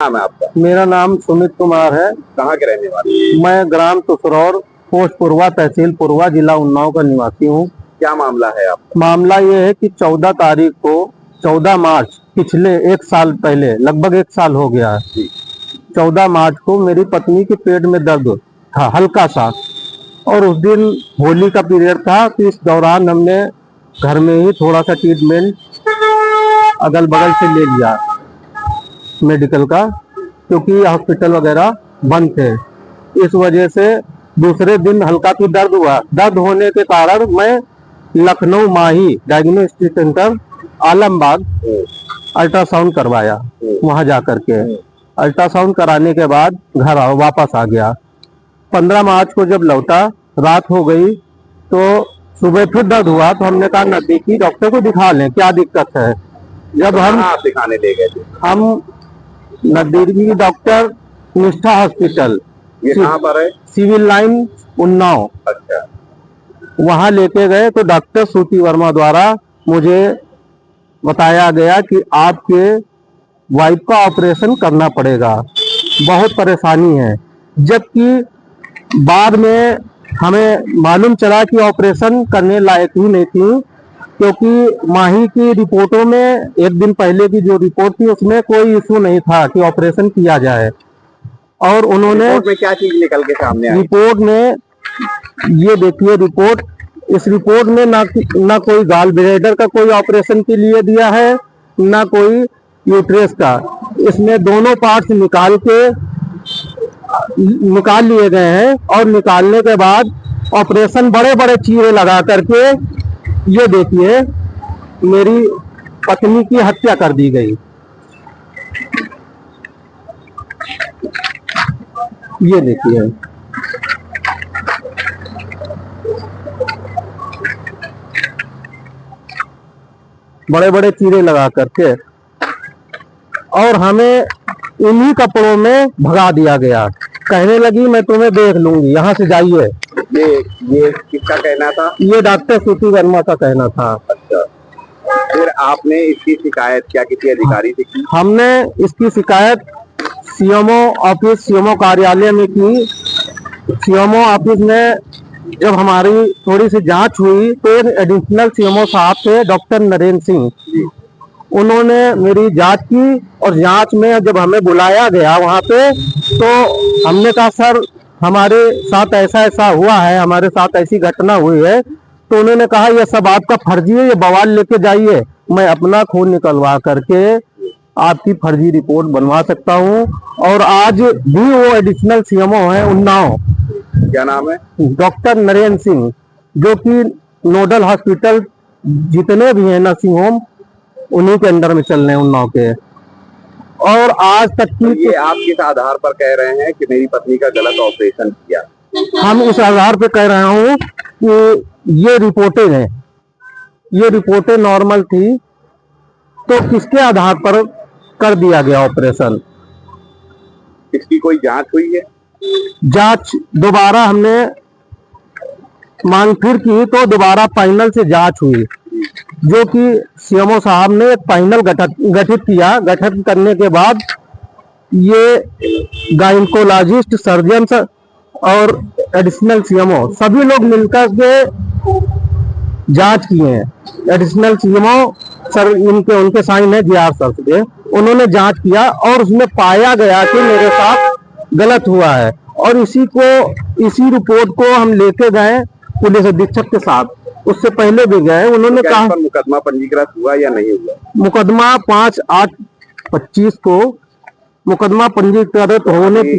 नाम है आपका? मेरा नाम सुमित कुमार है। कहाँ के रहने वाले? मैं ग्राम तुसरौर, पोस्ट पूर्वा, तहसील पूर्वा, जिला उन्नाव का निवासी हूँ। क्या मामला है आपका? मामला ये है कि 14 तारीख को, 14 मार्च, पिछले एक साल पहले, लगभग एक साल हो गया है। 14 मार्च को मेरी पत्नी के पेट में दर्द था हल्का सा, और उस दिन होली का पीरियड था। तो इस दौरान हमने घर में ही थोड़ा सा ट्रीटमेंट अगल बगल से ले लिया मेडिकल का, क्योंकि हॉस्पिटल वगैरह बंद थे। इस वजह से दूसरे दिन हल्का तो दर्द हुआ। दर्द होने के कारण मैं लखनऊ माही डायग्नोस्टिक सेंटर आलमबाग अल्ट्रासाउंड करवाया। वहां जाकर के अल्ट्रासाउंड कराने के बाद घर वापस आ गया। 15 मार्च को जब लौटा, रात हो गई, तो सुबह फिर दर्द हुआ। तो हमने कहा नजदीकी डॉक्टर को दिखा लें, क्या दिक्कत है। जब हम दिखाने ले गए थे? हम नजदीकी डॉक्टर निष्ठा हॉस्पिटल, ये कहाँ पर है? Civil line Unnao. अच्छा। वहां लेके गए तो डॉक्टर श्रुति वर्मा द्वारा मुझे बताया गया कि आपके वाइफ का ऑपरेशन करना पड़ेगा, बहुत परेशानी है। जबकि बाद में हमें मालूम चला कि ऑपरेशन करने लायक ही नहीं थी, क्योंकि माही की रिपोर्टों में एक दिन पहले की जो रिपोर्ट थी उसमें कोई इशू नहीं था कि ऑपरेशन किया जाए। और उन्होंने रिपोर्ट में क्या चीज निकल के सामने आई? रिपोर्ट में ये देखिए रिपोर्ट, इस रिपोर्ट में ना कोई गाल ब्लेडर का कोई ऑपरेशन के लिए दिया है, ना कोई यूट्रस का। इसमें दोनों पार्ट्स निकाल लिए गए हैं, और निकालने के बाद ऑपरेशन बड़े बड़े चीरे लगा करके ये देखिए मेरी पत्नी की हत्या कर दी गई। ये देखिए बड़े बड़े चीरे लगा करके, और हमें इन्हीं कपड़ों में भगा दिया गया। कहने लगी मैं तुम्हें देख लूंगी, यहाँ से जाइए। ये किसका कहना था? ये डॉक्टर श्रुति वर्मा का कहना था। अच्छा। फिर आपने इसकी शिकायत क्या किसी अधिकारी से की? हमने इसकी शिकायत सीएमओ ऑफिस, सीएमओ कार्यालय में की। सीएमओ ऑफिस में जब हमारी थोड़ी सी जांच हुई तो एडिशनल सीएमओ साहब थे डॉक्टर नरेंद्र सिंह, उन्होंने मेरी जांच की। और जांच में जब हमें बुलाया गया वहां पे, तो हमने कहा सर हमारे साथ ऐसा ऐसा हुआ है, हमारे साथ ऐसी घटना हुई है। तो उन्होंने कहा यह सब आपका फर्जी है, ये बवाल लेके जाइए, मैं अपना खून निकलवा करके आपकी फर्जी रिपोर्ट बनवा सकता हूँ। और आज भी वो एडिशनल सीएमओ है उन्नाव। क्या नाम है? डॉक्टर नरेंद्र सिंह, जो कि नोडल हॉस्पिटल जितने भी हैं नर्सिंग होम उन्हीं के अंडर में चल रहे हैं उन्नाव के। और आज तक की ये आप किस आधार पर कह रहे हैं कि मेरी पत्नी का गलत ऑपरेशन किया? हम इस आधार पे कह रहा हूँ कि ये रिपोर्टें हैं, ये रिपोर्टें नॉर्मल थी, तो किसके आधार पर कर दिया गया ऑपरेशन? इसकी कोई जांच हुई है? जांच दोबारा हमने मांग फिर की, तो दोबारा फाइनल से जांच हुई, जो कि सीएमओ साहब ने एक फाइनल गठित किया। गठित करने के बाद ये गायनकोलॉजिस्ट, सर्जन और एडिशनल सीएमओ सभी लोग मिलकर के जांच किए हैं। एडिशनल सीएमओ सर, उनके साइन है जीआर सर के, उन्होंने जांच किया और उसमें पाया गया कि मेरे साथ गलत हुआ है। और इसी रिपोर्ट को हम लेके गए पुलिस अधीक्षक के साथ, उससे पहले भी गए। उन्होंने कहा मुकदमा पंजीकृत हुआ या नहीं हुआ? मुकदमा 5/8/25 को मुकदमा पंजीकृत होने की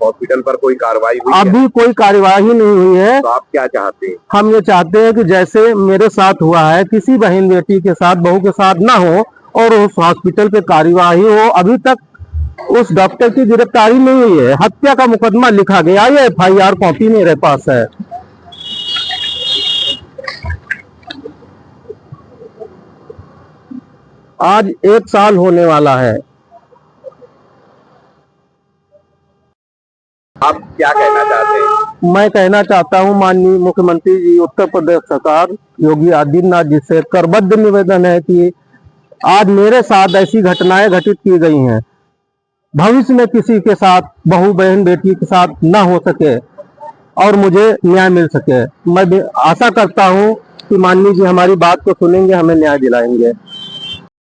हॉस्पिटल पर कोई कार्रवाई हुई? अभी कोई कार्यवाही नहीं हुई है। तो आप क्या चाहते हैं? हम ये चाहते हैं कि जैसे मेरे साथ हुआ है, किसी बहन बेटी के साथ, बहू के साथ ना हो, और उस हॉस्पिटल पे कार्यवाही हो। अभी तक उस डॉक्टर की गिरफ्तारी नहीं हुई है। हत्या का मुकदमा लिखा गया, ये FIR कॉपी मेरे पास है। आज एक साल होने वाला है। आप क्या कहना चाहते हैं? मैं कहना चाहता हूं माननीय मुख्यमंत्री जी, उत्तर प्रदेश सरकार योगी आदित्यनाथ जी से करबद्ध निवेदन है कि आज मेरे साथ ऐसी घटनाएं घटित की गई हैं, भविष्य में किसी के साथ, बहू बहन बेटी के साथ ना हो सके और मुझे न्याय मिल सके। मैं भी आशा करता हूँ कि माननीय जी हमारी बात को सुनेंगे, हमें न्याय दिलाएंगे।